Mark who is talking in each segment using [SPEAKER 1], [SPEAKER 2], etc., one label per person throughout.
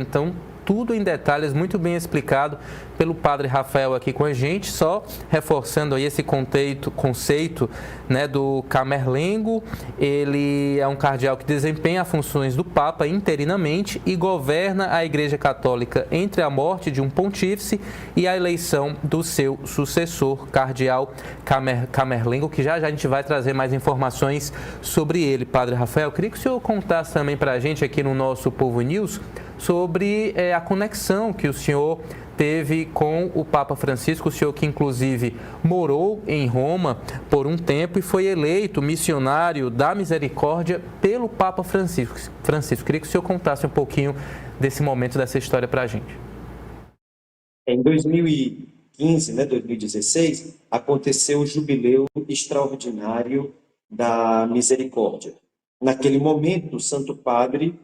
[SPEAKER 1] Então, tudo em detalhes, muito bem explicado pelo Padre Rafael aqui com a gente, só reforçando aí esse conceito, né, do Camerlengo. Ele é um cardeal que desempenha funções do Papa interinamente e governa a Igreja Católica entre a morte de um pontífice e a eleição do seu sucessor, Cardeal Camerlengo, que já a gente vai trazer mais informações sobre ele. Padre Rafael, queria que o senhor contasse também para a gente aqui no nosso Povo News sobre a conexão que o senhor teve com o Papa Francisco, o senhor que inclusive morou em Roma por um tempo e foi eleito missionário da misericórdia pelo Papa Francisco. Queria que o senhor contasse um pouquinho desse momento, dessa história para a gente.
[SPEAKER 2] Em 2015, 2016, aconteceu o jubileu extraordinário da misericórdia. Naquele momento, o Santo Padre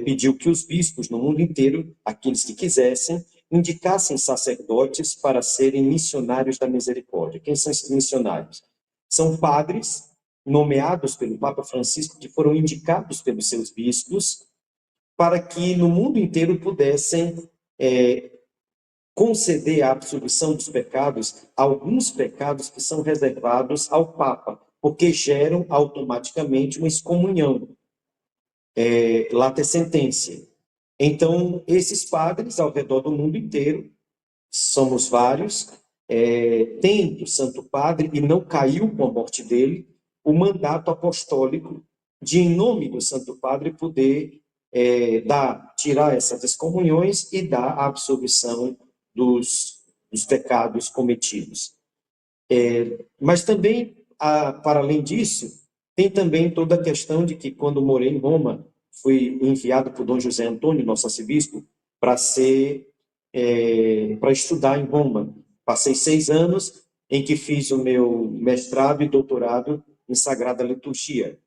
[SPEAKER 2] pediu que os bispos no mundo inteiro, aqueles que quisessem, indicassem sacerdotes para serem missionários da misericórdia. Quem são esses missionários? São padres nomeados pelo Papa Francisco, que foram indicados pelos seus bispos, para que no mundo inteiro pudessem conceder a absolvição dos pecados, alguns pecados que são reservados ao Papa, porque geram automaticamente uma excomunhão, lata sentença. Então, esses padres ao redor do mundo inteiro, somos vários, têm do Santo Padre, e não caiu com a morte dele, o mandato apostólico de, em nome do Santo Padre, poder tirar essas excomunhões e dar a absolvição dos pecados cometidos. Mas também, para além disso, tem também toda a questão de que, quando morei em Roma, fui enviado por Dom José Antônio, nosso arcebispo, para estudar em Roma. Passei 6 anos em que fiz o meu mestrado e doutorado em Sagrada Liturgia.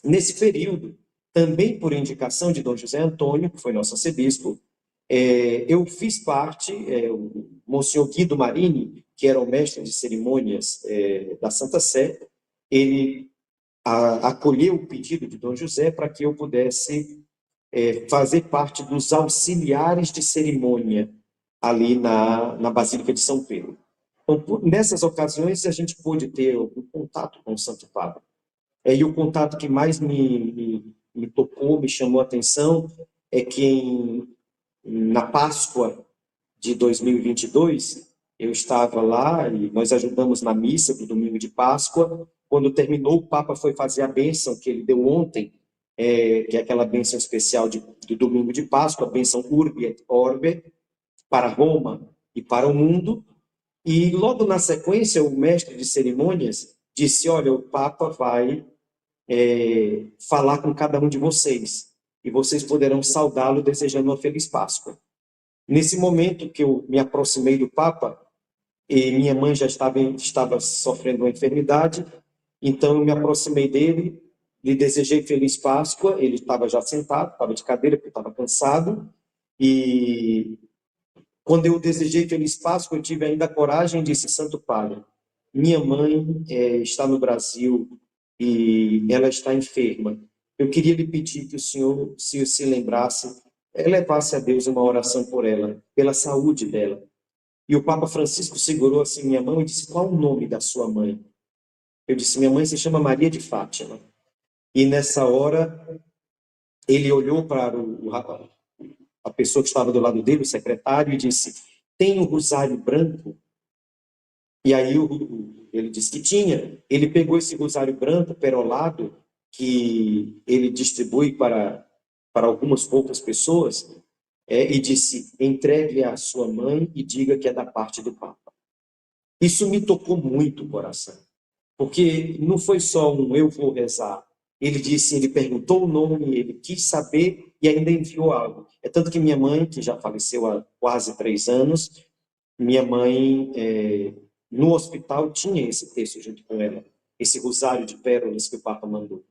[SPEAKER 2] Nesse período, também por indicação de Dom José Antônio, que foi nosso arcebispo, eu fiz parte, o Monsenhor Guido Marini, que era o mestre de cerimônias da Santa Sé, ele acolheu o pedido de Dom José para que eu pudesse fazer parte dos auxiliares de cerimônia ali na Basílica de São Pedro. Então, nessas ocasiões, a gente pôde ter um contato com o Santo Padre. E o contato que mais me tocou, me chamou a atenção, é que na Páscoa de 2022, eu estava lá e nós ajudamos na missa do domingo de Páscoa. Quando terminou, o Papa foi fazer a bênção que ele deu ontem, que é aquela bênção especial do domingo de Páscoa, a bênção Urbi et Orbe, para Roma e para o mundo. E logo na sequência, o mestre de cerimônias disse: olha, o Papa vai falar com cada um de vocês, e vocês poderão saudá-lo desejando uma feliz Páscoa. Nesse momento que eu me aproximei do Papa, e minha mãe já estava sofrendo uma enfermidade, então eu me aproximei dele, lhe desejei feliz Páscoa. Ele estava já sentado, estava de cadeira porque estava cansado, e quando eu desejei feliz Páscoa, eu tive ainda a coragem e disse: Santo Padre, minha mãe está no Brasil e ela está enferma. Eu queria lhe pedir que o senhor se lembrasse, levasse a Deus uma oração por ela, pela saúde dela. E o Papa Francisco segurou assim minha mão e disse: qual o nome da sua mãe? Eu disse: minha mãe se chama Maria de Fátima. E nessa hora, ele olhou para a pessoa que estava do lado dele, o secretário, e disse: tem um rosário branco? E aí ele disse que tinha. Ele pegou esse rosário branco, perolado, que ele distribui para algumas poucas pessoas, e disse: entregue à sua mãe e diga que é da parte do Papa. Isso me tocou muito o coração, porque não foi só um eu vou rezar. Ele disse, ele perguntou o nome, ele quis saber e ainda enviou algo. É tanto que minha mãe, que já faleceu há quase 3 anos, minha mãe, no hospital, tinha esse texto junto com ela, esse rosário de pérolas que o Papa mandou,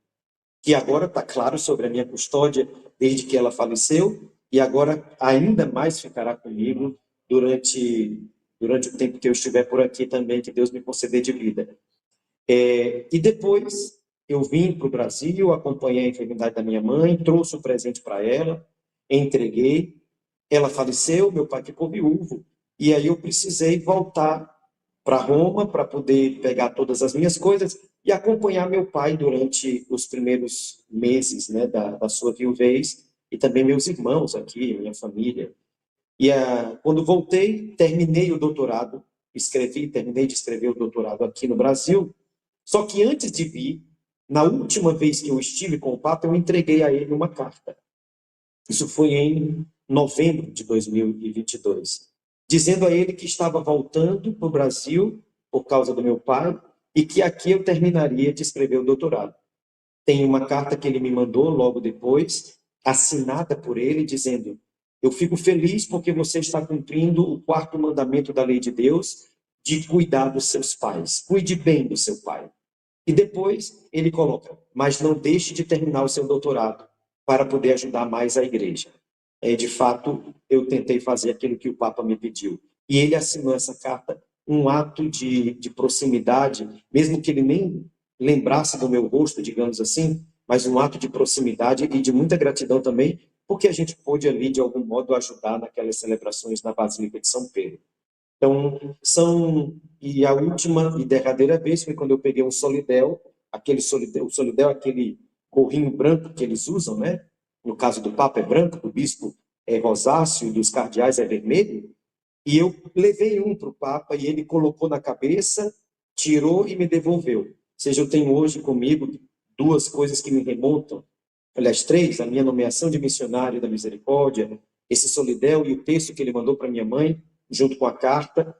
[SPEAKER 2] que agora está claro sobre a minha custódia desde que ela faleceu, e agora ainda mais ficará comigo durante o tempo que eu estiver por aqui também, que Deus me conceder de vida. E depois eu vim para o Brasil, acompanhei a enfermidade da minha mãe, trouxe o presente para ela, entreguei, Ela faleceu, meu pai ficou viúvo, e aí eu precisei voltar para Roma para poder pegar todas as minhas coisas e acompanhar meu pai durante os primeiros meses, né, da sua viuvez, e também meus irmãos aqui, minha família. E quando voltei, terminei o doutorado, terminei de escrever o doutorado aqui no Brasil, só que antes de vir, na última vez que eu estive com o Papa, eu entreguei a ele uma carta. Isso foi em novembro de 2022, dizendo a ele que estava voltando para o Brasil por causa do meu pai e que aqui eu terminaria de escrever o doutorado. Tem uma carta que ele me mandou logo depois, assinada por ele, dizendo: eu fico feliz porque você está cumprindo o 4º mandamento da lei de Deus, de cuidar dos seus pais. Cuide bem do seu pai. E depois ele coloca: mas não deixe de terminar o seu doutorado para poder ajudar mais a igreja. De fato, eu tentei fazer aquilo que o Papa me pediu. E ele assinou essa carta, um ato de proximidade, mesmo que ele nem lembrasse do meu rosto, digamos assim, mas um ato de proximidade e de muita gratidão também, porque a gente pôde ali, de algum modo, ajudar naquelas celebrações na Basílica de São Pedro. Então, e a última e derradeira vez foi quando eu peguei um solidel, o solidel é aquele gorrinho branco que eles usam, né? No caso do Papa é branco, do bispo é rosáceo e dos cardeais é vermelho. E eu levei um para o Papa e ele colocou na cabeça, tirou e me devolveu. Ou seja, eu tenho hoje comigo 2 coisas que me remontam, aliás, 3, a minha nomeação de missionário da Misericórdia, esse solidel e o texto que ele mandou para minha mãe, junto com a carta,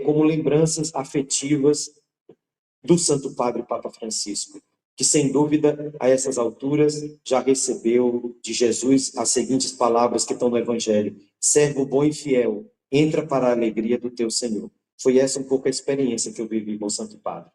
[SPEAKER 2] como lembranças afetivas do Santo Padre Papa Francisco, que sem dúvida, a essas alturas, já recebeu de Jesus as seguintes palavras que estão no Evangelho: servo bom e fiel, entra para a alegria do teu Senhor. Foi essa um pouco a experiência que eu vivi com o Santo Padre.